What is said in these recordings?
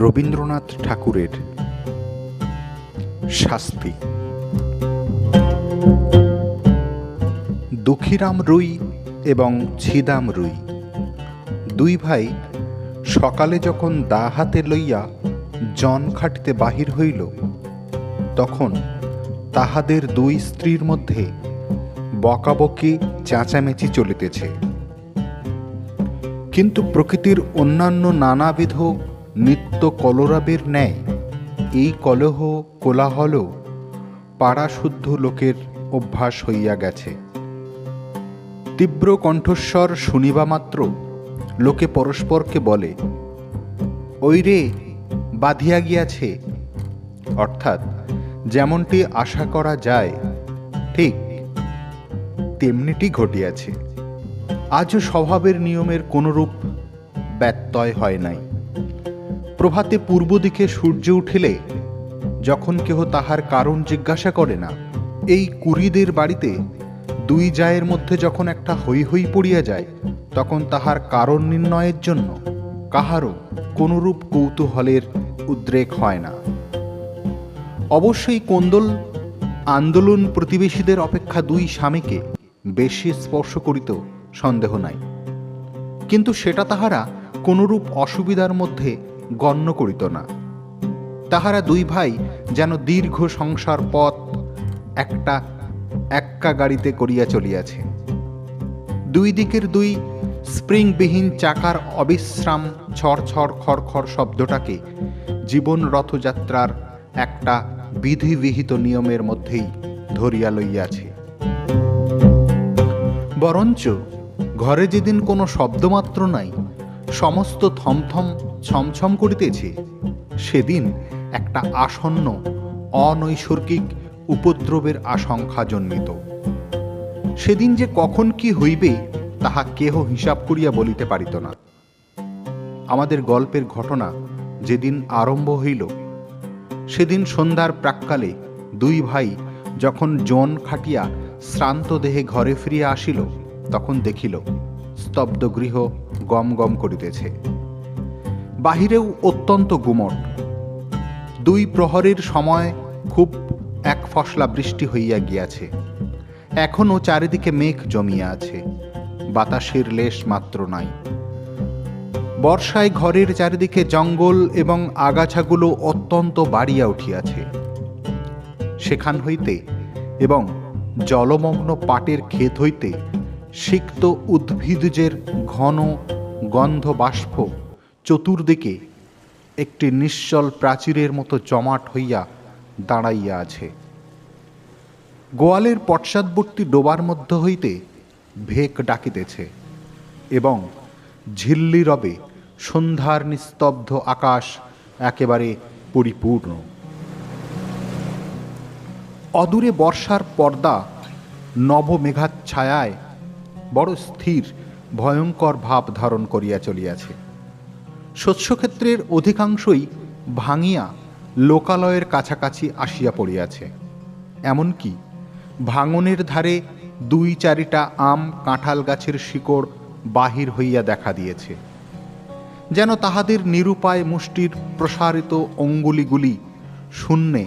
রবীন্দ্রনাথ ঠাকুরের শাস্তি। দুঃখীরাম রুই এবং ছিদাম রুই দুই ভাই সকালে যখন দা হাতে লইয়া জন খাটিতে বাহির হইল, তখন তাহাদের দুই স্ত্রীর মধ্যে বকাবকি চেঁচামেচি চলিতেছে। কিন্তু প্রকৃতির অন্যান্য নানাবিধ নিত্য কলরবের ন্যায় এই কলহ কোলাহল পাড়াশুদ্ধ লোকের অভ্যাস হইয়া গেছে। তীব্র কণ্ঠস্বর শুনিবা মাত্র লোকে পরস্পরকে বলে, ওই রে বাঁধিয়া গিয়াছে। অর্থাৎ যেমনটি আশা করা যায় ঠিক তেমনিটি ঘটিয়াছে। আজও স্বভাবের নিয়মের কোনরূপ ব্যত্যয় হয় নাই। প্রভাতে পূর্ব দিকে সূর্য উঠিলে যখন কেহ তাহার কারণ জিজ্ঞাসা করে না, এই কুড়িদের বাড়িতে দুই জায়ের মধ্যে যখন একটা হৈ হৈ পড়িয়া যায়, তখন তাহার কারণ নির্ণয়ের জন্য কাহারও কোনরূপ কৌতূহলের উদ্রেক হয় না। অবশ্যই কোন্দল আন্দোলন প্রতিবেশীদের অপেক্ষা দুই স্বামীকে বেশি স্পর্শ করিত সন্দেহ নাই, কিন্তু সেটা তাহারা কোনরূপ অসুবিধার মধ্যে গণ্য করিত না। তাহারা দুই ভাই যেন দীর্ঘ সংসার পথ এক্কা গাড়িতে করিয়া চলিয়াছে। দুই দিকের দুই স্প্রিংবিহীন চাকার অবিশ্রাম ছড়ছড় খড়খড় শব্দটাকে জীবন রথযাত্রার একটা বিধিবিহিত নিয়মের মধ্যেই ধরিয়া লইয়াছে। বরঞ্চ ঘরে যেদিন কোনো শব্দমাত্র নাই, সমস্ত থমথম ছমছম করিতেছে, সেদিন একটা আসন্ন অনৈসর্গিক উপদ্রবের আশঙ্কা জন্মিত। সেদিন যে কখন কি হইবে তাহা কেহ হিসাব করিয়া বলিতে পারিত না। আমাদের গল্পের ঘটনা যেদিন আরম্ভ হইল, সেদিন সন্ধ্যার প্রাক্কালে দুই ভাই যখন জন খাটিয়া শ্রান্ত দেহে ঘরে ফিরিয়া আসিল, তখন দেখিল স্তব্ধ গৃহ গম গম করিতেছে। বাহিরেও অত্যন্ত গুমট। দুই প্রহরের সময় খুব এক ফসলা বৃষ্টি হইয়া গিয়াছে। এখনো চারিদিকে মেঘ জমিয়া আছে, বাতাসের লেশ মাত্র নাই। বর্ষায় ঘরের চারিদিকে জঙ্গল এবং আগাছাগুলো অত্যন্ত বাড়িয়া উঠিয়াছে। সেখান হইতে এবং জলমগ্ন পাটের ক্ষেত হইতে সিক্ত উদ্ভিদজের ঘন গন্ধ বাষ্প চতুর্দিকে একটি নিশ্চল প্রাচীরের মতো জমাট হইয়া দাঁড়াইয়া আছে। গোয়ালের পশ্চাৎবর্তী ডোবার মধ্য হইতে ভেক ডাকিতেছে এবং ঝিল্লি রবে সন্ধ্যার নিস্তব্ধ আকাশ একেবারে পরিপূর্ণ। অদূরে বর্ষার পর্দা নবমেঘাচ্ছায়ায় বড় স্থির ভয়ঙ্কর ভাব ধারণ করিয়া চলিয়াছে। শস্যক্ষেত্রের অধিকাংশই ভাঙিয়া লোকালয়ের কাছাকাছি আসিয়া পড়িয়াছে। এমনকি ভাঙনের ধারে দুই চারিটা আম কাঁঠাল গাছের শিকড় বাহির হইয়া দেখা দিয়েছে, যেন তাহাদের নিরুপায় মুষ্টির প্রসারিত অঙ্গুলিগুলি শূন্যে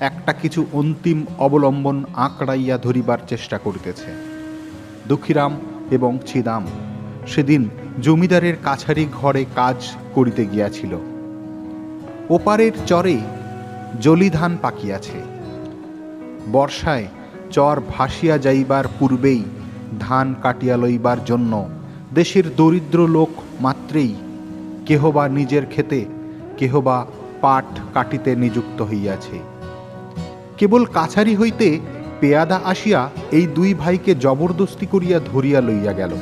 একটা কিছু অন্তিম অবলম্বন আঁকড়াইয়া ধরিবার চেষ্টা করিতেছে। দুঃখীরাম এবং ছিদাম সেদিন জমিদারের কাছারি ঘরে কাজ করিতে গিয়াছিল। ওপারের চরে জলি ধান পাকিয়াছে। বর্ষায় চর ভাসিয়া যাইবার পূর্বেই ধান কাটিয়া লইবার জন্য দেশের দরিদ্র লোক মাত্রেই কেহ বা নিজের ক্ষেতে, কেহ বা পাট কাটিতে নিযুক্ত হইয়াছে। কেবল কাছারি হইতে পেয়াদা আসিয়া এই দুই ভাইকে জবরদস্তি করিয়া ধরিয়া লইয়া গেল।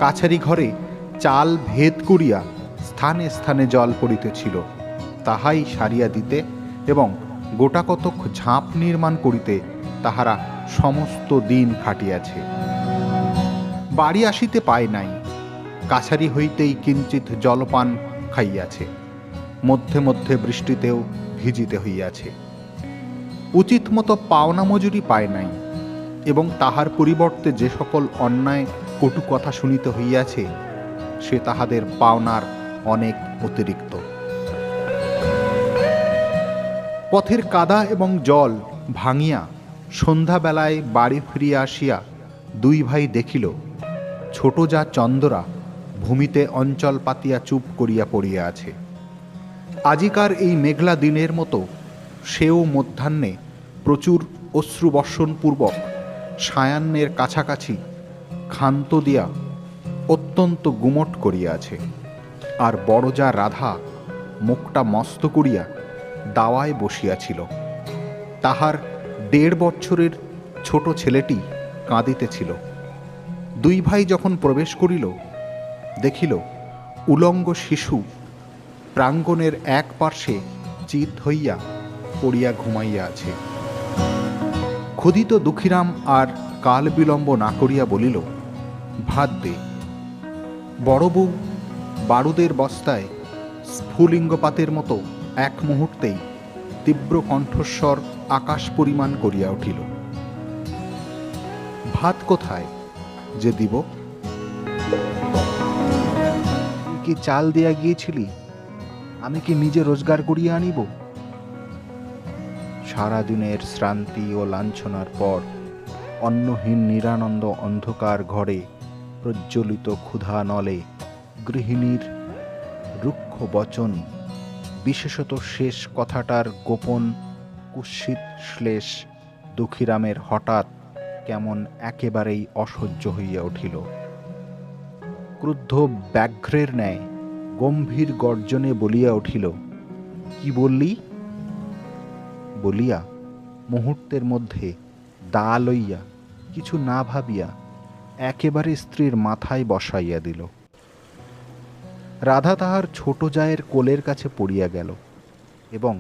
কাছারি ঘরে চাল ভেদ করিয়া স্থানে স্থানে জল পড়িতেছিল, তাহাই সারিয়া দিতে এবং গোটাকতক ঝাঁপ নির্মাণ করিতে তাহারা সমস্ত দিন খাটিয়াছে। বাড়ি আসিতে পায় নাই। কাছারি হইতেই কিঞ্চিত জলপান খাইয়াছে। মধ্যে মধ্যে বৃষ্টিতেও ভিজিতে হইয়াছে। উচিত মতো পাওনা মজুরি পায় নাই এবং তাহার পরিবর্তে যে সকল অন্যায় কটু কথা শুনিতে হইয়াছে, সে তাহাদের পাওনার অনেক অতিরিক্ত। পথের কাদা এবং জল ভাঙিয়া সন্ধ্যাবেলায় বাড়ি ফিরিয়া আসিয়া দুই ভাই দেখিল ছোট যা চন্দরা ভূমিতে অঞ্চল পাতিয়া চুপ করিয়া পড়িয়া আছে। আজিকার এই মেঘলা দিনের মতো সেও মধ্যাহ্নে প্রচুর অশ্রুবর্ষণপূর্বক সায়াহ্নের কাছাকাছি ক্ষান্ত দিয়া অত্যন্ত গুমট করিয়া আছে। আর বড় যা রাধা মুখটা মস্ত করিয়া দাওয়ায় বসিয়াছিল। তাহার 1.5 বৎসরের ছোট ছেলেটি কাঁদিতেছিল। দুই ভাই যখন প্রবেশ করিল, দেখিল উলঙ্গ শিশু প্রাঙ্গণের এক পার্শ্বে চিত হইয়া পড়িয়া ঘুমাইয়া আছে। ক্ষুধিত দুঃখীরাম আর কাল বিলম্ব না করিয়া বলিল, ভাত দে। বড় বউ বারুদের বস্তায় স্ফুলিঙ্গপাতের মতো এক মুহূর্তেই তীব্র কণ্ঠস্বর আকাশ পরিমাণ করিয়া উঠিল, ভাত কোথায় যে দিব? কি চাল দিয়া গিয়েছিলি? আমি কি নিজে রোজগার করিয়া আনিব? সারাদিনের শ্রান্তি ও লাঞ্ছনার পর অন্নহীন নিরানন্দ অন্ধকার ঘরে প্রজ্বলিত ক্ষুধা নলে গৃহিণীর রুক্ষ বচন, বিশেষত শেষ কথাটার গোপন কুৎসিত শ্লেষ দুঃখীরামের হঠাৎ কেমন একেবারেই অসহ্য হইয়া উঠিল। ক্রুদ্ধ ব্যাঘ্রের ন্যায় গম্ভীর গর্জনে বলিয়া উঠিল, কি বললি? বলিয়া মুহূর্তের মধ্যে দা লইয়া কিছু না ভাবিয়া একেবারে স্ত্রীর মাথায় বসাইয়া দিল। রাধা তাহার ছোট জায়ের কোলের কাছে পড়িয়া গেল এবং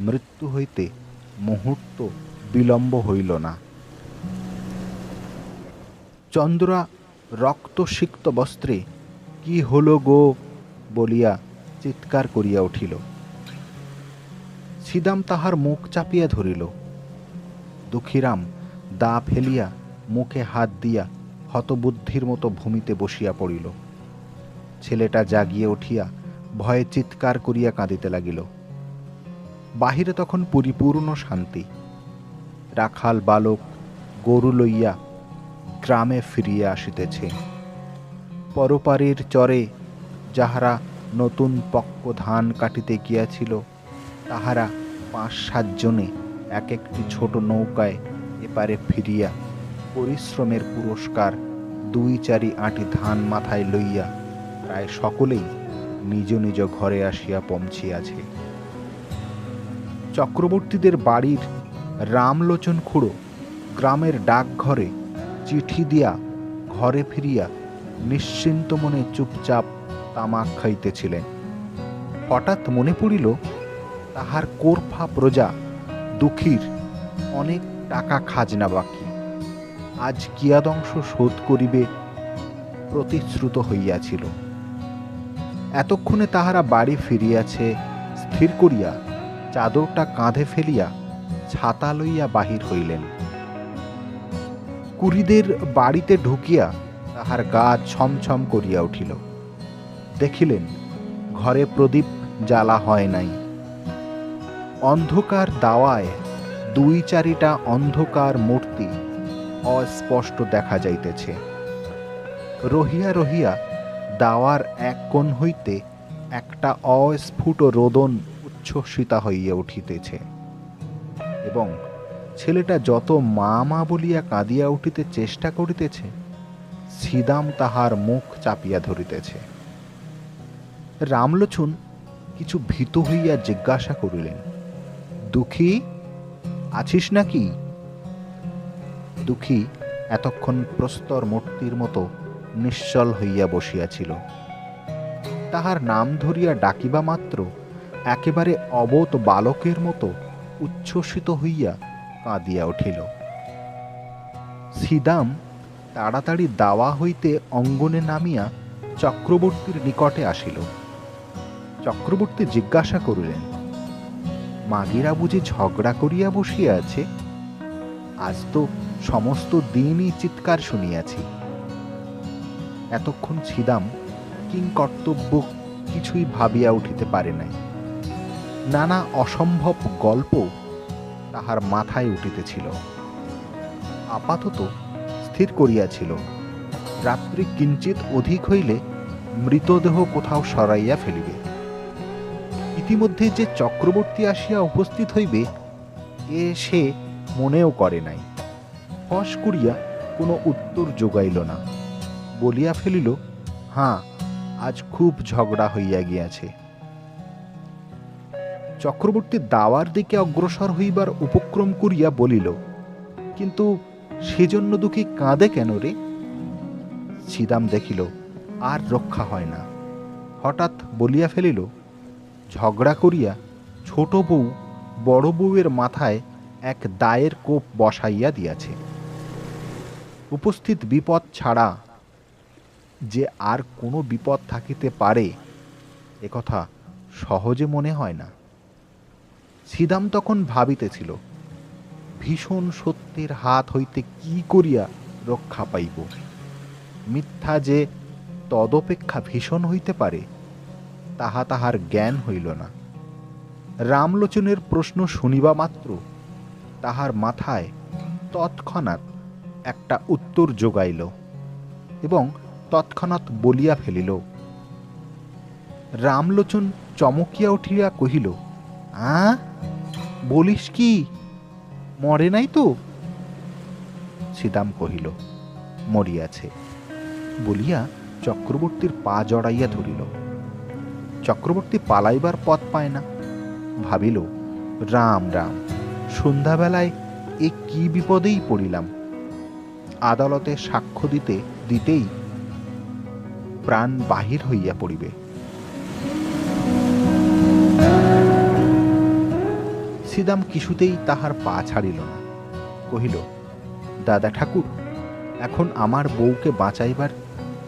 মৃত্যু হইতে মুহূর্ত বিলম্ব হইল না। চন্দ্রা রক্তসিক্ত বস্ত্রে কি হলো গো বলিয়া চিৎকার করিয়া উঠিল। ছিদাম তাহার মুখ চাপিয়া ধরিল। দুঃখীরাম দা ফেলিয়া মুখে হাত দিয়া হতবুদ্ধির মতো ভূমিতে বসিয়া পড়িল। ছেলেটা জাগিয়া উঠিয়া ভয়ে চিৎকার করিয়া কাঁদিতে লাগিল। বাহিরে তখন পরিপূর্ণ শান্তি। রাখাল বালক গরু লইয়া গ্রামে ফিরিয়া আসিতেছে। পরপারের চরে যাহারা নতুন পক্ক ধান কাটিতে গিয়াছিল, তাহারা 5-7 জনে এক একটি ছোট নৌকায় এপারে ফিরিয়া পরিশ্রমের পুরস্কার 2-4 আঁটি ধান মাথায় লইয়া প্রায় সকলেই নিজ নিজ ঘরে আসিয়া পৌঁছিয়াছে। চক্রবর্তীদের বাড়ির রামলোচন খুড়ো গ্রামের ডাকঘরে চিঠি দিয়া ঘরে ফিরিয়া নিশ্চিন্ত মনে চুপচাপ তামাক খাইতেছিলেন। হঠাৎ মনে পড়িল তাহার কোরফা প্রজা দুঃখীর অনেক টাকা খাজনা বাকি, আজ কিয়াদংশ শোধ করিবে প্রতিশ্রুত হইয়াছিল। এতক্ষণে তাহারা বাড়ি ফিরিয়াছে স্থির করিয়া চাদরটা কাঁধে ফেলিয়া ছাতা লইয়া বাহির হইলেন। কুড়িদের বাড়িতে ঢুকিয়া তাহার গা ছমছম করিয়া উঠিল। দেখিলেন ঘরে প্রদীপ জ্বালা হয় নাই। অন্ধকার দাওয়ায় 2-4টা অন্ধকার মূর্তি অস্পষ্ট দেখা যাইতেছে। রহিয়া রহিয়া দাওয়ার এক কোণ হইতে একটা অস্ফুট রোদন উচ্ছ্বসিতা হইয়া উঠিতেছে এবং ছেলেটা যত মা মা বলিয়া কাঁদিয়া উঠিতে চেষ্টা করিতেছে, ছিদাম তাহার মুখ চাপিয়া ধরিতেছে। রামলোচন কিছু ভীত হইয়া জিজ্ঞাসা করিলেন, দুঃখী আছিস নাকি? দুঃখী এতক্ষণ প্রস্তর মূর্তির মতো নিশ্চল হইয়া বসিয়াছিল। তাহার নাম ধরিয়া ডাকিবা মাত্র একেবারে অবোধ বালকের মতো উচ্ছ্বসিত হইয়া কাঁদিয়া উঠিল। ছিদাম তাড়াতাড়ি দাওয়া হইতে অঙ্গনে নামিয়া চক্রবর্তীর নিকটে আসিল। চক্রবর্তী জিজ্ঞাসা করিলেন, মাগিরা বুঝি ঝগড়া করিয়া বসিয়া আছে? আজ তো সমস্ত দিনই চিৎকার শুনিয়াছি। এতক্ষণ ছিদাম কিংকর্তব্য কিছুই ভাবিয়া উঠিতে পারে নাই। নানা অসম্ভব গল্প তাহার মাথায় উঠিতেছিল। আপাতত স্থির করিয়াছিল, রাত্রি কিঞ্চিত অধিক হইলে মৃতদেহ কোথাও সরাইয়া ফেলিবে। ইতিমধ্যে যে চক্রবর্তী আসিয়া উপস্থিত হইবে এ সে মনেও করে নাই। ফস করিয়া কোনো উত্তর যোগাইল না, বলিয়া ফেলিল, হাঁ, আজ খুব ঝগড়া হইয়া গিয়াছে। চক্রবর্তী দাওয়ার দিকে অগ্রসর হইবার উপক্রম করিয়া বলিল, কিন্তু সেজন্য দুঃখী কাঁদে কেন রে? ছিদাম দেখিল আর রক্ষা হয় না, হঠাৎ বলিয়া ফেলিল, ঝগড়া করিয়া ছোট বউ বড় বউয়ের মাথায় এক দায়ের কোপ বসাইয়া দিয়াছে। উপস্থিত বিপদ ছাড়া যে আর কোনো বিপদ থাকিতে পারে একথা সহজে মনে হয় না। ছিদাম তখন ভাবিতেছিল, ভীষণ সত্যের হাত হইতে কি করিয়া রক্ষা পাইব। মিথ্যা যে তদপেক্ষা ভীষণ হইতে পারে তাহা তাহার জ্ঞান হইল না। রামলোচনের প্রশ্ন শুনিবা মাত্র তাহার মাথায় তৎক্ষণাৎ একটা উত্তর যোগাইল এবং তৎক্ষণাৎ বলিয়া ফেলিল। রামলোচন চমকিয়া উঠিয়া কহিল, বলিস কি, মরে নাই তো? ছিদাম কহিল, মরিয়াছে, বলিয়া চক্রবর্তীর পা জড়াইয়া ধরিল। চক্রবর্তী পালাইবার পথ পায় না, ভাবিল, রাম রাম, সন্ধ্যাবেলায় এ কি বিপদেই পড়িলাম। আদালতে সাক্ষ্য দিতে দিতেই প্রাণ বাহির হইয়া পড়িবে। ছিদাম কিছুতেই তাহার পা ছাড়িল না, কহিল, দাদা ঠাকুর, এখন আমার বউকে বাঁচাইবার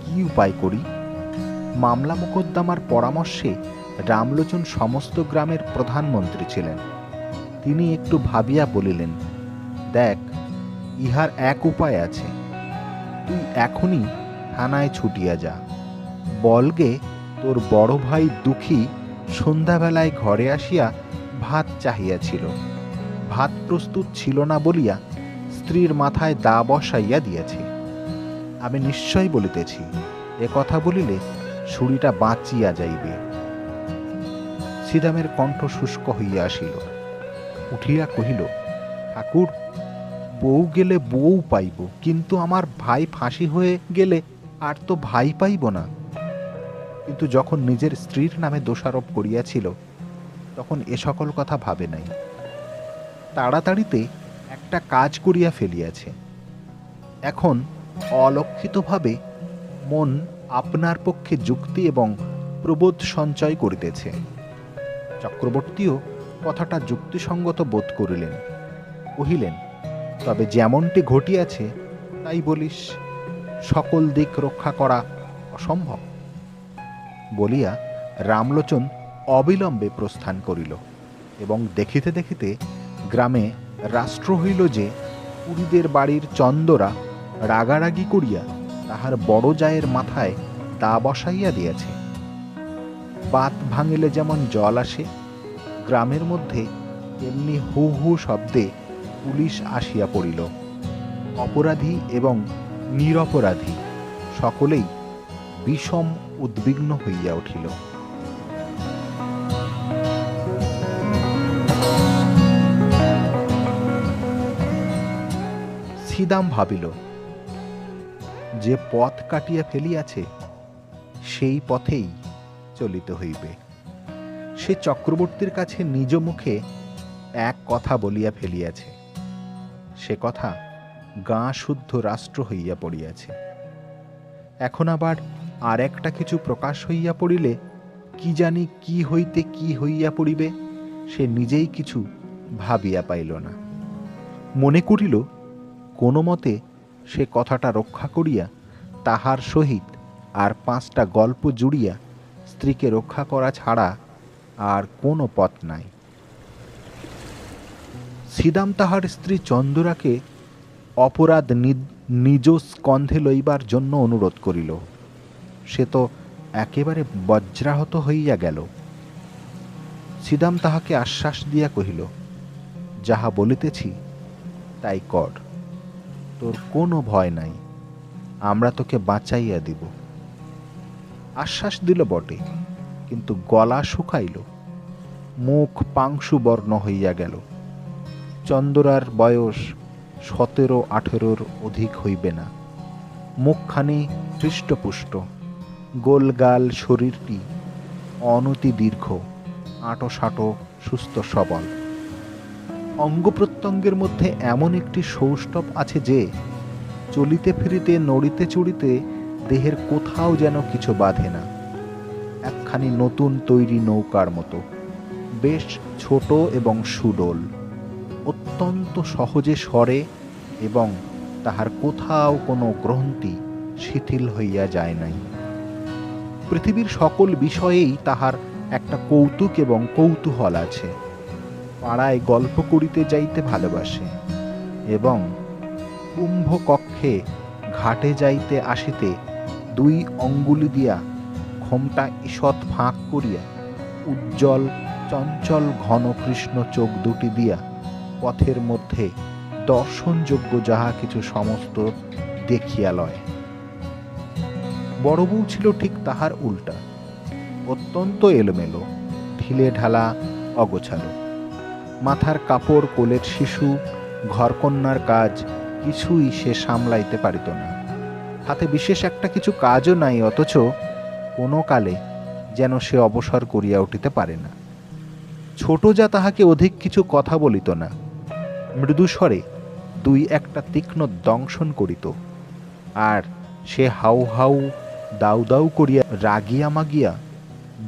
কি উপায় করি? মামলা মোকদ্দমার পরামর্শে রামলোচন সমস্ত গ্রামের প্রধানমন্ত্রী ছিলেন। তিনি একটু ভাবিয়া বলিলেন, দেখ, ইহার এক উপায় আছে। তুই এখনই থানায় ছুটিয়া যা, বলগে তোর বড় ভাই দুঃখী সন্ধ্যাবেলায় ঘরে আসিয়া ভাত চাহিয়াছিল, ভাত প্রস্তুত ছিল না বলিয়া স্ত্রীর মাথায় দা বসাইয়া দিয়াছে। আমি নিশ্চয় বলিতেছি, এ কথা বলিলে ছুরিটা বাঁচিয়া যাইবে। ছিদামের কণ্ঠ শুষ্ক হইয়া আসিল, উঠিয়া কহিল, ঠাকুর, বউ গেলে বউ পাইব, কিন্তু আমার ভাই ফাঁসি হয়ে গেলে আর তো ভাই পাইব না। কিন্তু যখন নিজের স্ত্রীর নামে দোষারোপ করিয়াছিল তখন এ সকল কথা ভাবে নাই। তাড়াতাড়িতে একটা কাজ করিয়া ফেলিয়াছে। এখন অলক্ষিতভাবে মন আপনার পক্ষে যুক্তি এবং প্রবোধ সঞ্চয় করিতেছে। চক্রবর্তীও কথাটা যুক্তিসঙ্গত বোধ করিলেন, কহিলেন, তবে যেমনটি ঘটিয়াছে তাই বলিস, সকল দিক রক্ষা করা অসম্ভব। বলিয়া রামলোচন অবিলম্বে প্রস্থান করিল এবং দেখিতে দেখিতে গ্রামে রাষ্ট্র হইল যে পুরীদের বাড়ির চন্দরা রাগারাগি করিয়া তাহার বড় জায়ের মাথায় দা বসাইয়া দিয়াছে। বাত ভাঙিলে যেমন জল আসে, গ্রামের মধ্যে এমনি হু হু শব্দে পুলিশ আসিয়া পড়িল। অপরাধী এবং নিরপরাধী সকলেই বিষম উদ্বিগ্ন হইয়া উঠিল। ছিদাম ভাবিল, যে পথ কাটিয়া ফেলিয়াছে সেই পথেই চলিতে হইবে। সে চক্রবর্তীর কাছে নিজ মুখে এক কথা বলিয়া ফেলিয়াছে, সে কথা গাঁ শুদ্ধ রাষ্ট্র হইয়া পড়িয়াছে। এখন আবার আর একটা কিছু প্রকাশ হইয়া পড়িলে কি জানি কি হইতে কি হইয়া পড়িবে, সে নিজেই কিছু ভাবিয়া পাইল না। মনে করিল, কোনো মতে সে কথাটা রক্ষা করিয়া তাহার সহিত আর 5টা গল্প জুড়িয়া স্ত্রীকে রক্ষা করা ছাড়া আর কোনো পথ নাই। ছিদাম তাহার স্ত্রী চন্দরাকে অপরাধ নিজ স্কন্ধে লইবার জন্য অনুরোধ করিল। সে তো একেবারে বজ্রাহত হইয়া গেল। ছিদাম তাহাকে আশ্বাস দিয়া কহিল, যাহা বলিতেছি তাই কর, তোর কোনো ভয় নাই, আমরা তোকে বাঁচাইয়া দিব। আশ্বাস দিল বটে, কিন্তু গলা শুকাইল, মুখ পাংশুবর্ণ হইয়া গেল। চন্দরার বয়স 17-18 অধিক হইবে না। মুখখানি হৃষ্টপুষ্ট, গোলগাল শরীরটি অনতি দীর্ঘ, আঁটো সুস্থ সবল। অঙ্গ প্রত্যঙ্গের মধ্যে এমন একটি সৌষ্ঠব আছে যে চলিতে ফিরিতে নড়িতে চড়িতে দেহের কোথাও যেন কিছু বাধে না। একখানি নতুন তৈরি নৌকার মতো, বেশ ছোট এবং সুডোল, অত্যন্ত সহজে সরে এবং তাহার কোথাও কোনো গ্রন্থি শিথিল হইয়া যায় নাই। পৃথিবীর সকল বিষয়েই তাহার একটা কৌতুক এবং কৌতূহল আছে। পাড়ায় গল্প করিতে যাইতে ভালোবাসে এবং কুম্ভকক্ষে ঘাটে যাইতে আসিতে 2 অঙ্গুলি দিয়া ঘোমটা ঈষৎ ফাঁক করিয়া উজ্জ্বল চঞ্চল ঘন কৃষ্ণ চোখ দুটি দিয়া পথের মধ্যে দর্শনযোগ্য যাহা কিছু সমস্ত দেখিয়া লয়। বড় বউ ছিল ঠিক তাহার উল্টা, অত্যন্ত এলোমেলো, ঢিলে ঢালা, অগোছালো। মাথার কাপড়, কোলের শিশু, ঘরকন্যার কাজ কিছুই সে সামলাইতে পারিত না। হাতে বিশেষ একটা কিছু কাজও নাই, অথচ কোনো কালে যেন সে অবসর করিয়া উঠিতে পারে না। ছোট যা তাহাকে অধিক কিছু কথা বলিত না, মৃদুস্বরে 2-1টা তীক্ষ্ণ দংশন করিত, আর সে হাউ হাউ দাউ দাউ করিয়া রাগিয়া মাগিয়া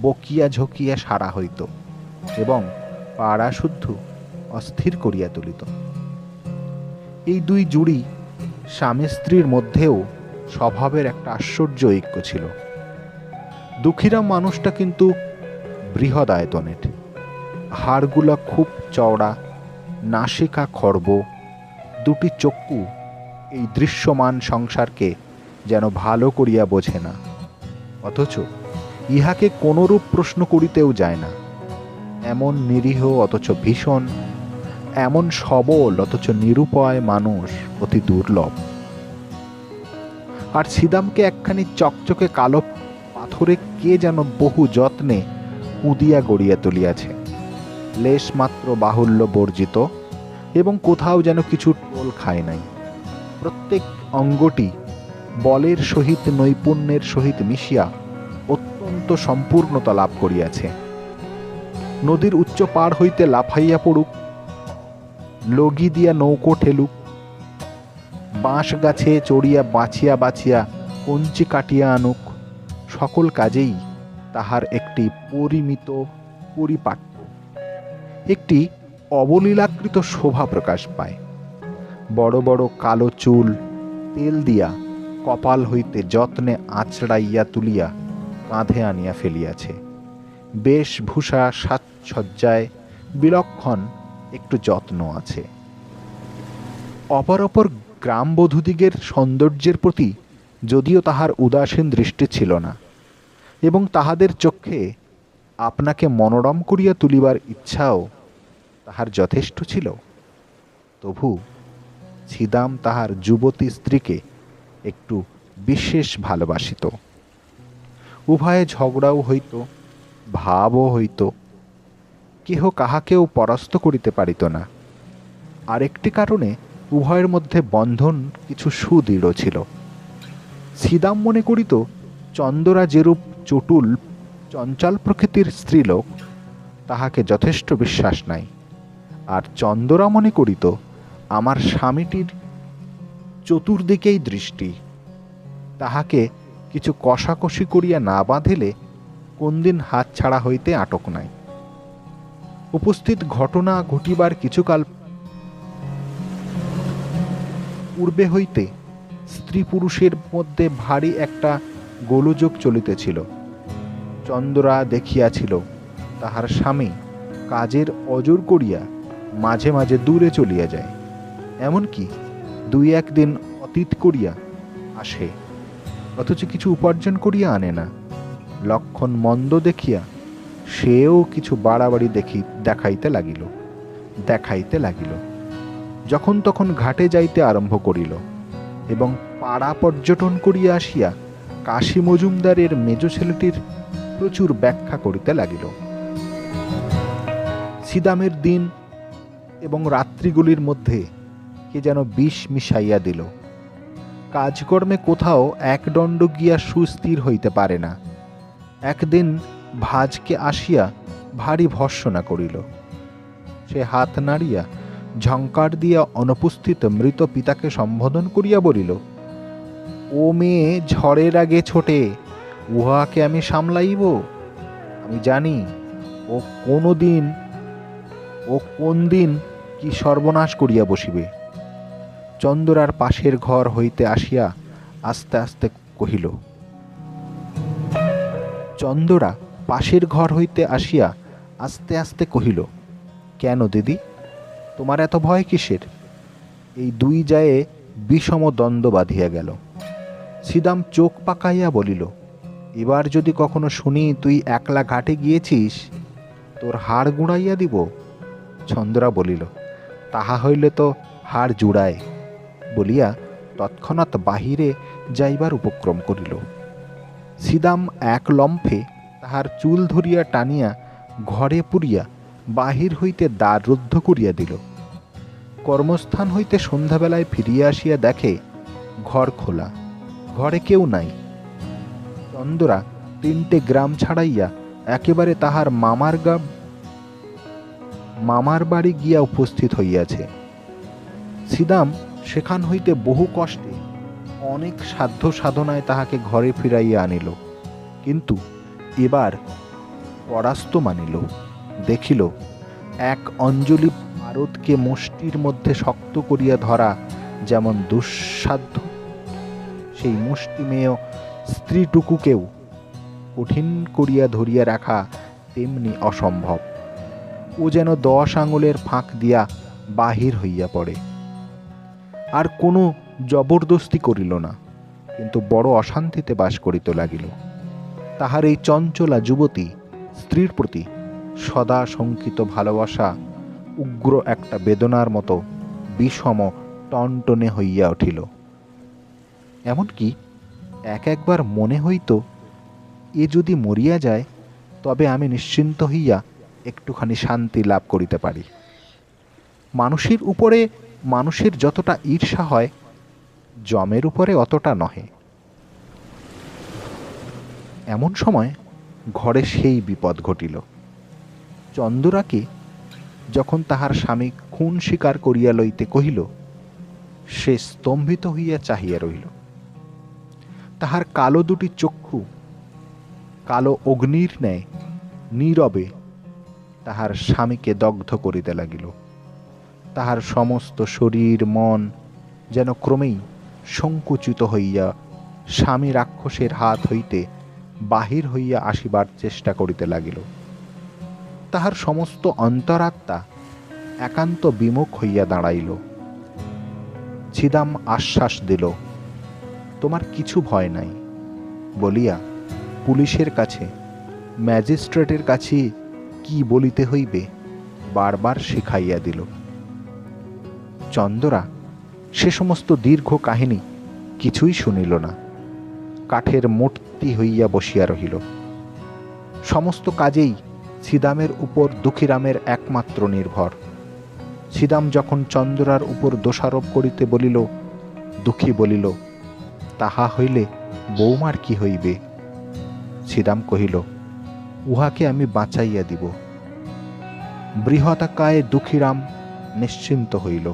বকিয়া ঝকিয়া সারা হইত এবং পাড়া শুদ্ধ অস্থির করিয়া তুলিত। এই 2 জুড়ি স্বামী স্ত্রীর মধ্যেও স্বভাবের একটা আশ্চর্য ঐক্য ছিল। দুঃখীরাম মানুষটা কিন্তু বৃহৎ আয়তনের, হাড়গুলা খুব চওড়া, নাসিকা খর্ব, 2টি চক্ষু এই দৃশ্যমান সংসারকে যেন ভালো করিয়া বোঝে না, অথচ ইহাকে কোনরূপ প্রশ্ন করিতেও যায় না। এমন নিরীহ অথচ ভীষণ, এমন সবল অথচ নিরুপায় মানুষ অতি দুর্লভ। আর ছিদামকে একখানি চকচকে কালো পাথরে কে যেন বহু যত্নে কুদিয়া গড়িয়া তুলিয়াছে, লেশ মাত্র বাহুল্য বর্জিত এবং কোথাও যেন কিছু টোল খায় নাই। প্রত্যেক অঙ্গটি বলের সহিত নৈপুণ্যের সহিত মিশিয়া অত্যন্ত সম্পূর্ণতা লাভ করিয়াছে। নদীর উচ্চ পাড় হইতে লাফাইয়া পড়ুক, লগি দিয়া নৌকো ঠেলুক, বাঁশ গাছে চড়িয়া বাছিয়া বাছিয়া কঞ্চি কাটিয়া আনুক, সকল কাজেই তাহার একটি পরিমিত পরিপাট্য, একটি অবলীলাকৃত শোভা প্রকাশ পায়। বড় বড় কালো চুল তেল দিয়া কপাল হইতে যত্নে আঁচড়াইয়া তুলিয়া কাঁধে আনিয়া ফেলিয়াছে। বেশভূষা সাজসজ্জায় বিলক্ষণ একটু যত্ন আছে। অপর গ্রামবধূদিগের সৌন্দর্যের প্রতি যদিও তাহার উদাসীন দৃষ্টি ছিল না, এবং তাহাদের চক্ষে আপনাকে মনোরম করিয়া তুলিবার ইচ্ছাও তাহার যথেষ্ট ছিল, তবু ছিদাম তাহার যুবতী স্ত্রীকে একটু বিশেষ ভালোবাসিত। উভয়ে ঝগড়াও হইত, ভাবও হইত, কেহ কাহাকেও পরাস্ত করিতে পারিত না। আরেকটি কারণে উভয়ের মধ্যে বন্ধন কিছু সুদৃঢ় ছিল। ছিদাম মনে করিত চন্দরা যেরূপ চটুল চঞ্চল প্রকৃতির স্ত্রীলোক, তাহাকে যথেষ্ট বিশ্বাস নাই, আর চন্দরা মনে করিত আমার স্বামীটির চতুর্দিকেই দৃষ্টি, তাহাকে কিছু কষাকষি করিয়া না বাঁধিলে কোন দিন হাত ছাড়া হইতে আটক নাই। উপস্থিত ঘটনা ঘটিবার কিছুকাল পূর্বে হইতে স্ত্রী পুরুষের মধ্যে ভারী একটা গোলযোগ চলিতেছিল। চন্দরা দেখিয়াছিল তাহার স্বামী কাজের অজর করিয়া মাঝে মাঝে দূরে চলিয়া যায়, এমনকি 2-1 দিন অতীত করিয়া আসে, অথচ কিছু উপার্জন করিয়া আনে না। লক্ষণ মন্দ দেখিয়া সেও কিছু বাড়াবাড়ি দেখাইতে লাগিল। যখন তখন ঘাটে যাইতে আরম্ভ করিল এবং পাড়া পর্যটন করিয়া আসিয়া কাশী মজুমদারের মেজ ছেলেটির প্রচুর ব্যাখ্যা করিতে লাগিল। ছিদামের দিন এবং রাত্রিগুলির মধ্যে কে যেন বিষ মিশাইয়া দিল। কাজকর্মে কোথাও একদণ্ড গিয়া সুস্থির হইতে পারে না। একদিন ভাজকে আসিয়া ভারী ভর্সনা করিল। সে হাত নাড়িয়া ঝঙ্কার দিয়া অনুপস্থিত মৃত পিতাকে সম্বোধন করিয়া বলিল, ও মেয়ে ঝড়ের আগে ছোটে, উহাকে আমি সামলাইব। আমি জানি ও কোন দিন কি সর্বনাশ করিয়া বসিবে। চন্দরার পাশের ঘর হইতে আসিয়া আস্তে আস্তে কহিল, কেন দিদি, তোমার এত ভয় কিসের? এই দুই জায়ে বিষম দ্বন্দ্ব বাঁধিয়া গেল। ছিদাম চোখ পাকাইয়া বলিল, এবার যদি কখনো শুনি তুই একলা ঘাটে গিয়েছিস, তোর হাড় গুঁড়াইয়া দিব। চন্দরা বলিল, তাহা হইলে তো হাড় জুড়ায়, বলিয়া তৎক্ষণাৎ বাহিরে যাইবার উপক্রম করিল। ছিদাম এক লম্ফে তাহার চুল ধরিয়া টানিয়া ঘরে পুরিয়া বাহির হইতে দ্বার রুদ্ধ করিয়া দিল। কর্মস্থান হইতে সন্ধ্যাবেলায় ফিরিয়া আসিয়া দেখে ঘর খোলা, ঘরে কেউ নাই। চন্দরা 3টে গ্রাম ছাড়াইয়া একেবারে তাহার মামার বাড়ি গিয়া উপস্থিত হইয়াছে। ছিদাম সেখান হইতে বহু কষ্টে অনেক সাধ্য সাধনায় তাহাকে ঘরে ফিরাইয়া আনিল, কিন্তু এবার পরাস্ত মানিল। দেখিল এক অঞ্জলি পারদকে মুষ্টির মধ্যে শক্ত করিয়া ধরা যেমন দুঃসাধ্য, সেই মুষ্টিমেয় স্ত্রীটুকুকেও কঠিন করিয়া ধরিয়া রাখা তেমনি অসম্ভব। ও যেন 10 আঙুলের ফাঁক দিয়া বাহির হইয়া পড়ে। আর কোনো জবরদস্তি করিল না, কিন্তু বড় অশান্তিতে বাস করিতে লাগিল। তাহার এই চঞ্চলা যুবতী স্ত্রীর প্রতি সদা শঙ্কিত ভালোবাসা উগ্র একটা বেদনার মতো বিষম টনটনে হইয়া উঠিল। এমনকি একবার মনে হইত, এ যদি মরিয়া যায় তবে আমি নিশ্চিন্ত হইয়া একটুখানি শান্তি লাভ করিতে পারি। মানুষের উপরে মানুষের যতটা ঈর্ষা হয়, যমের উপরে অতটা নহে। এমন সময় ঘরে সেই বিপদ ঘটিল। চন্দরাকে যখন তাহার স্বামী খুন স্বীকার করিয়া লইতে কহিল, সে স্তম্ভিত হইয়া চাহিয়া রহিল। তাহার কালো দুটি চক্ষু কালো অগ্নির ন্যায় নীরবে তাহার স্বামীকে দগ্ধ করিতে লাগিল। তাহার সমস্ত শরীর মন যেন ক্রমেই সংকুচিত হইয়া স্বামী রাক্ষসের হাত হইতে বাহির হইয়া আসিবার চেষ্টা করিতে লাগিল। তাহার সমস্ত অন্তরাত্মা একান্ত বিমুখ হইয়া দাঁড়াইল। ছিদাম আশ্বাস দিল, তোমার কিছু ভয় নাই বলিয়া পুলিশের কাছে, ম্যাজিস্ট্রেটের কাছে কি বলিতে হইবে বারবার শিখাইয়া দিল। চন্দরা সে সমস্ত দীর্ঘ কাহিনী কিছুই শুনিল না, কাঠের মূর্তি হইয়া বসিয়া রহিল। সমস্ত কাজেই ছিদামের উপর দুঃখীরামের একমাত্র নির্ভর। ছিদাম যখন চন্দরার উপর দোষারোপ করিতে বলিল, দুঃখী বলিল, তাহা হইলে বৌমার কি হইবে? ছিদাম কহিল, উহাকে আমি বাঁচাইয়া দিব। বৃহদাকায় দুঃখীরাম নিশ্চিন্ত হইল।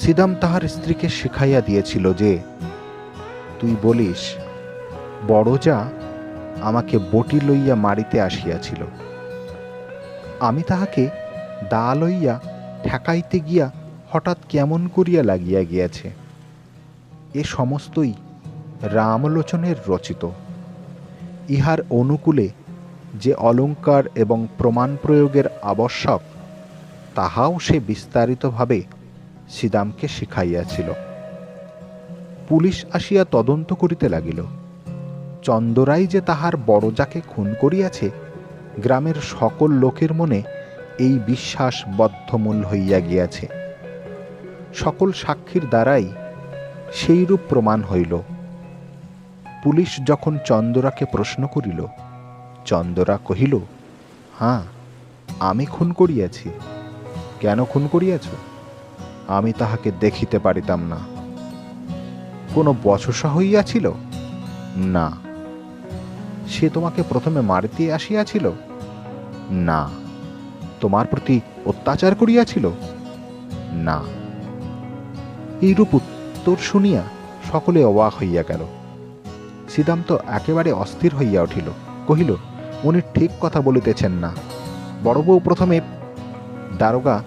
ছিদাম তাহার স্ত্রীকে শিখাইয়া দিয়েছিল যে, তুই বলিস বড় যা আমাকে বটি লইয়া মারিতে আসিয়াছিল, আমি তাহাকে দা লইয়া ঠেকাইতে গিয়া হঠাৎ কেমন করিয়া লাগিয়া গিয়াছে। এ সমস্তই রামলোচনের রচিত। ইহার অনুকূলে যে অলঙ্কার এবং প্রমাণ প্রয়োগের আবশ্যক, তাহাও সে বিস্তারিতভাবে সিদামকে শিখাইয়াছিল। পুলিশ আসিয়া তদন্ত করিতে লাগিল। চন্দরাই যে তাহার বড়জাকে খুন করিয়াছে, গ্রামের সকল লোকের মনে এই বিশ্বাস বদ্ধমূল হইয়া গিয়াছে। সকল সাক্ষীর দ্বারাই সেইরূপ প্রমাণ হইল। পুলিশ যখন চন্দরাকে প্রশ্ন করিল, চন্দরা কহিল, হ্যাঁ, আমি খুন করিয়াছি। কেন খুন করিয়াছ? আমি তাহাকে দেখিতে পারিতাম না। কোনো বচসা হইয়াছিল? না। সে তোমাকে প্রথমে মারিতে আসিয়াছিল? না। তোমার প্রতি অত্যাচার করিয়াছিল? না। এইরূপ উত্তর শুনিয়া সকলে অবাক হইয়া গেল। সিদাম তো একেবারে অস্থির হইয়া উঠিল, কহিল, উনি ঠিক কথা বলিতেছেন না। বড় বউ প্রথমে দারোগা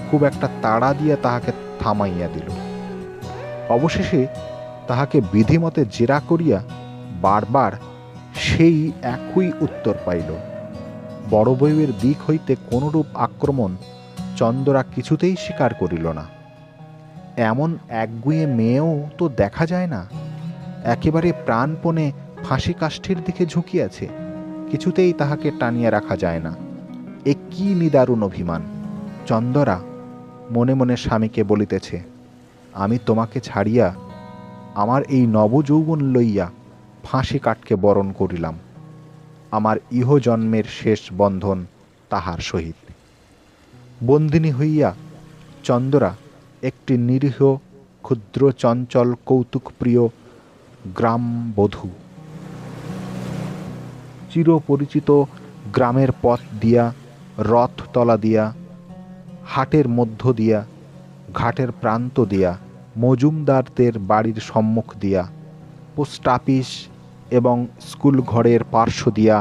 খুব একটা তাড়া দিয়া তাহাকে থামাইয়া দিল। অবশেষে তাহাকে বিধিমতে জেরা করিয়া বারবার সেই একই উত্তর পাইল। বড় বউয়ের দিক হইতে কোনরূপ আক্রমণ চন্দরা কিছুতেই স্বীকার করিল না। এমন একগুঁয়ে মেয়েও তো দেখা যায় না। একেবারে প্রাণপণে ফাঁসি কাষ্ঠের দিকে ঝুঁকিয়াছে, কিছুতেই তাহাকে টানিয়া রাখা যায় না। এ কি নিদারুণ অভিমান! চন্দরা মনে মনে স্বামীকে বলিতেছে, আমি তোমাকে ছাড়িয়া আমার এই নবযৌবন লইয়া ফাঁসি কাঠকে বরণ করিলাম। আমার ইহজন্মের শেষ বন্ধন তাহার সহিত। বন্দিনী হইয়া চন্দরা একটি নিরীহ, ক্ষুদ্র, চঞ্চল, কৌতুকপ্রিয় গ্রামবধূ। চিরপরিচিত গ্রামের পথ দিয়া, রথতলা দিয়া, হাটের মধ্য দিয়া, ঘাটের প্রান্ত দিয়া, মজুমদারদের বাড়ির সম্মুখ দিয়া, পোস্ট অফিস এবং স্কুল ঘরের পার্শ্ব দিয়া,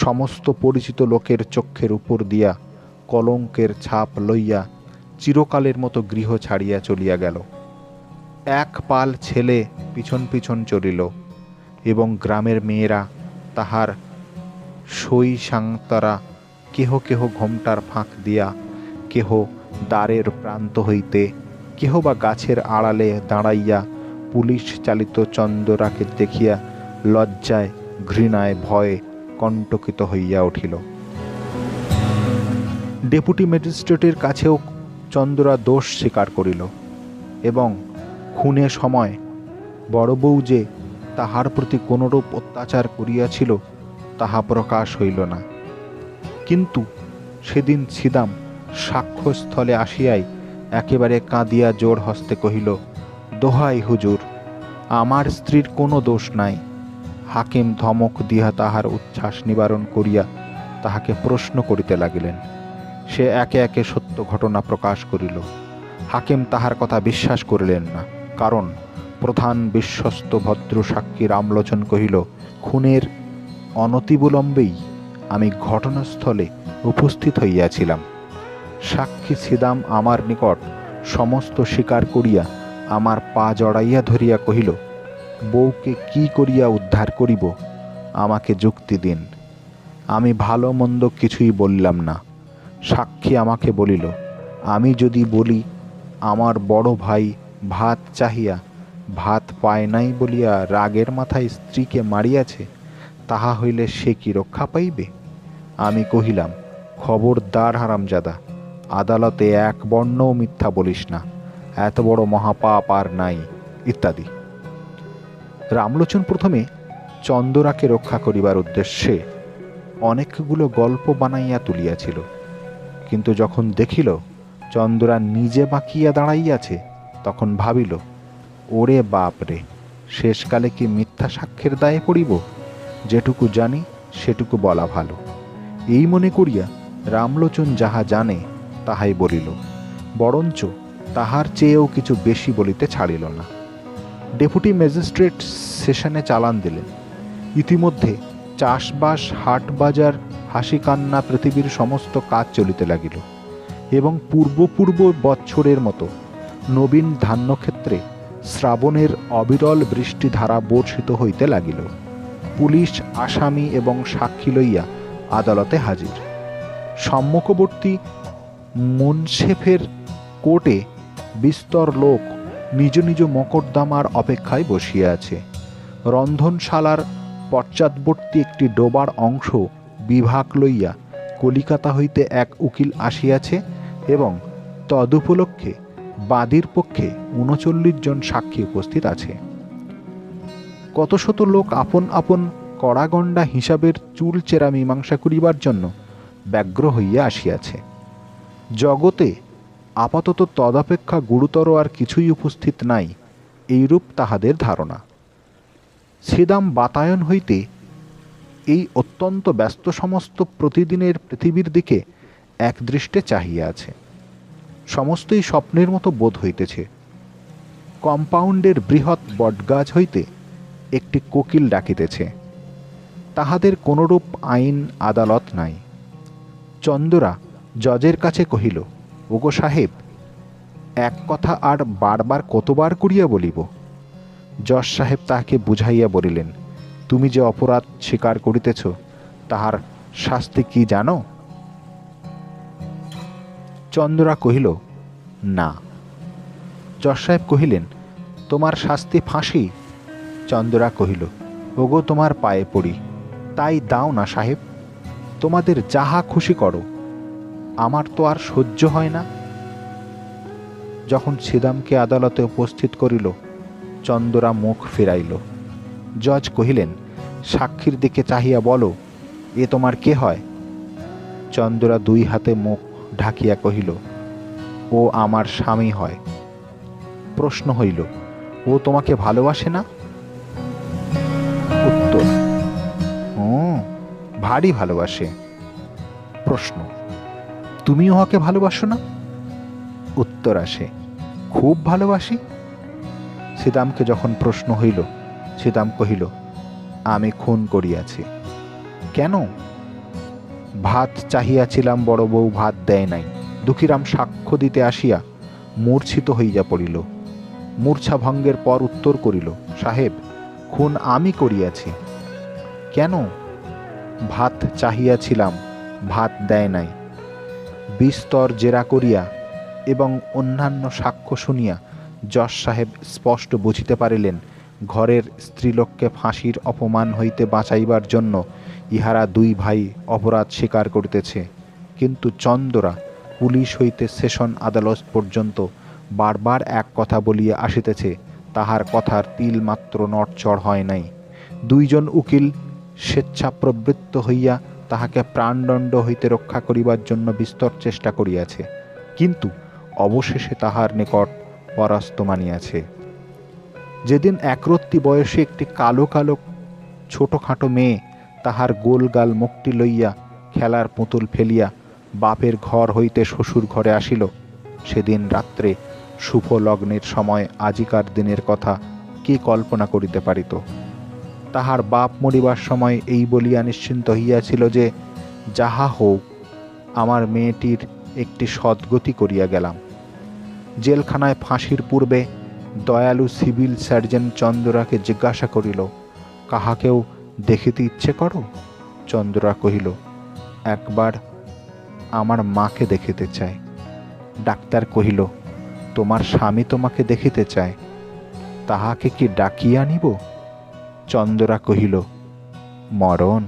সমস্ত পরিচিত লোকের চক্ষের উপর দিয়া কলঙ্কের ছাপ লইয়া চিরকালের মতো গৃহ ছাড়িয়া চলিয়া গেল। এক পাল ছেলে পিছন পিছন চলিল এবং গ্রামের মেয়েরা তাহার সই সাংতারা কেহ কেহ ঘোমটার ফাঁক দিয়া, কেহ দ্বারের প্রান্ত হইতে, কেহ বা গাছের আড়ালে দাঁড়াইয়া পুলিশ চালিত চন্দরাকে দেখিয়া লজ্জায়, ঘৃণায়, ভয়ে কণ্টকিত হইয়া উঠিল। ডেপুটি ম্যাজিস্ট্রেটের কাছেও চন্দরা দোষ স্বীকার করিল এবং খুনের সময় বড় বউ যে তাহার প্রতি কোনরূপ অত্যাচার করিয়াছিল তাহা প্রকাশ হইল না। কিন্তু সেদিন সিদাম সাক্ষ্যস্থলে আসিয়াই একেবারে কাঁদিয়া জোর হস্তে কহিল, দোহাই হুজুর, আমার স্ত্রীর কোনো দোষ নাই। হাকিম ধমক দিয়া তাহার উচ্ছ্বাস নিবারণ করিয়া তাহাকে প্রশ্ন করিতে লাগিলেন। সে একে একে সত্য ঘটনা প্রকাশ করিল। হাকিম তাহার কথা বিশ্বাস করিলেন না, কারণ প্রধান বিশ্বস্ত ভদ্র সাক্ষী রামলোচন কহিল, খুনের অনতিবিলম্বেই আমি ঘটনাস্থলে উপস্থিত হইয়াছিলাম। সাক্ষী সিদাম আমার নিকট সমস্ত স্বীকার করিয়া আমার পা জড়াইয়া ধরিয়া কহিল, বউকে কি করিয়া উদ্ধার করিব, আমাকে যুক্তি দিন। আমি ভালো মন্দ কিছুই বললাম না। সাক্ষী আমাকে বলিল, আমি যদি বলি আমার বড় ভাই ভাত চাহিয়া ভাত পায় নাই বলিয়া রাগের মাথায় স্ত্রীকে মারিয়াছে, তাহা হইলে সে কি রক্ষা পাইবে? আমি কহিলাম, খবরদার হারামজাদা, আদালতে এক বর্ণও মিথ্যা বলিস না, এত বড় মহাপাপ আর নাই, ইত্যাদি। রামলোচন প্রথমে চন্দরাকে রক্ষা করিবার উদ্দেশ্যে অনেকগুলো গল্প বানাইয়া তুলিয়াছিল, কিন্তু যখন দেখিল চন্দরা নিজে বাঁকিয়া দাঁড়াইয়াছে, তখন ভাবিল, ওরে বাপ রে, শেষকালে কি মিথ্যা সাক্ষ্যের দায়ে পড়িব? যেটুকু জানি সেটুকু বলা ভালো। এই মনে করিয়া রামলোচন যাহা জানে তাহাই বলিল, বরঞ্চ তাহার চেয়েও কিছু বেশি বলিতে ছাড়িল না। ডেপুটি ম্যাজিস্ট্রেট সেশনে চালান দিলেন। ইতিমধ্যে চাষবাস, হাট বাজার, হাসি কান্না, পৃথিবীর সমস্ত কাজ চলিতে লাগিল এবং পূর্ব বৎসরের মতো নবীন ধান্যক্ষেত্রে শ্রাবণের অবিরল বৃষ্টিধারা বর্ষিত হইতে লাগিল। পুলিশ আসামি এবং সাক্ষী লইয়া আদালতে হাজির। সম্মুখবর্তী মুনসেফের কোর্টে বিস্তর লোক নিজ নিজ মকদ্দমার অপেক্ষায় বসিয়া আছে। রন্ধনশালার পশ্চাৎবর্তী একটি ডোবার অংশ বিভাগ লইয়া কলিকাতা হইতে এক উকিল আসিয়াছে এবং তদুপলক্ষে বাদীর পক্ষে ৩৯ জন সাক্ষী উপস্থিত আছে। কত শত লোক আপন আপন কড়াগণ্ডা হিসাবের চুলচেরা মীমাংসা করিবার জন্য ব্যগ্র হইয়া আসিয়াছে। জগতে আপাতত তদপেক্ষা গুরুতর আর কিছুই উপস্থিত নাই, এইরূপ তাহাদের ধারণা। ছিদাম বাতায়ন হইতে এই অত্যন্ত ব্যস্ত সমস্ত প্রতিদিনের পৃথিবীর দিকে একদৃষ্টে চাহিয়া আছে। সমস্তই স্বপ্নের মতো বোধ হইতেছে। কম্পাউন্ডের বৃহৎ বটগাছ হইতে একটি কোকিল ডাকিতেছে। তাহাদের কোনরূপ আইন আদালত নাই। চন্দরা জজের কাছে কহিল, ওগো সাহেব, এক কথা আর বারবার কতবার করিয়া বলিব? জজ সাহেব তাহাকে বুঝাইয়া বলিলেন, তুমি যে অপরাধ স্বীকার করিতেছ তাহার শাস্তি কি জানো? চন্দরা কহিল, না। জজ সাহেব কহিলেন, তোমার শাস্তি ফাঁসি? চন্দরা কহিল, ওগো তোমার পায়ে পড়ি, তাই দাও না সাহেব, তোমাদের যাহা খুশি করো, আমার তো আর সহ্য হয় না। যখন ছিদামকে আদালতে উপস্থিত করিল, চন্দরা মুখ ফিরাইল। জজ কহিলেন, সাক্ষীর দিকে চাহিয়া বলো, এ তোমার কে হয়? চন্দরা দুই হাতে মুখ ঢাকিয়া কহিল, ও আমার স্বামী হয়। প্রশ্ন হইল, ও তোমাকে ভালোবাসে না? উত্তর, ও ভারী ভালোবাসে। প্রশ্ন, তুমি উহাকে ভালোবাসো না? উত্তর আসে, খুব ভালোবাসি। ছিদামকে যখন প্রশ্ন হইল, ছিদাম কহিল, আমি খুন করিয়াছি। কেন? ভাত চাহিয়াছিলাম, বড় বউ ভাত দেয় নাই। দুঃখীরাম সাক্ষ্য দিতে আসিয়া মূর্ছিত হইয়া পড়িল। মূর্ছা ভঙ্গের পর উত্তর করিল, সাহেব, খুন আমি করিয়াছি। কেন? ভাত চাহিয়াছিলাম, ভাত দেয় নাই। বিস্তর জেরা করিয়া এবং অন্যান্য সাক্ষ্য শুনিয়া জজ সাহেব স্পষ্ট বুঝিতে পারিলেন, ঘরের স্ত্রীলোককে ফাঁসির অপমান হইতে বাঁচাইবার জন্য ইহারা দুই ভাই অপরাধ স্বীকার করিতেছে। কিন্তু চন্দরা পুলিশ হইতে সেশন আদালত পর্যন্ত বারবার এক কথা বলিয়া আসিতেছে, তাহার কথার তিল মাত্র নড়চড় হয় নাই। দুইজন উকিল স্বেচ্ছাপ্রবৃত্ত হইয়া তাহাকে প্রাণদণ্ড হইতে রক্ষা করিবার জন্য বিস্তর চেষ্টা করিয়াছে, কিন্তু অবশেষে তাহার নিকট পরাস্ত মানিয়াছে। যেদিন একরত্তি বয়সে একটি কালো কালো ছোটখাটো মেয়ে তাহার গোলগাল মুখটি লইয়া খেলার পুতুল ফেলিয়া বাপের ঘর হইতে শ্বশুর ঘরে আসিল, সেদিন রাত্রে শুভ লগ্নের সময় আজিকার দিনের কথা কে কল্পনা করিতে পারিত? তাহার বাপ মরিবার সময় এই বলিয়া নিশ্চিন্ত হইয়াছিল যে, যাহা হোক, আমার মেয়েটির একটি সদ্গতি করিয়া গেলাম। জেলখানায় ফাঁসির পূর্বে দয়ালু সিভিল সার্জন চন্দরাকে জিজ্ঞাসা করিল, কাহাকেও দেখিতে ইচ্ছে করো? চন্দরা কহিল, একবার আমার মাকে দেখিতে চাই। ডাক্তার কহিল, তোমার স্বামী তোমাকে দেখিতে চায়, তাহাকে কি ডাকিয়া আনিব? চন্দরা কহিল, মরণ।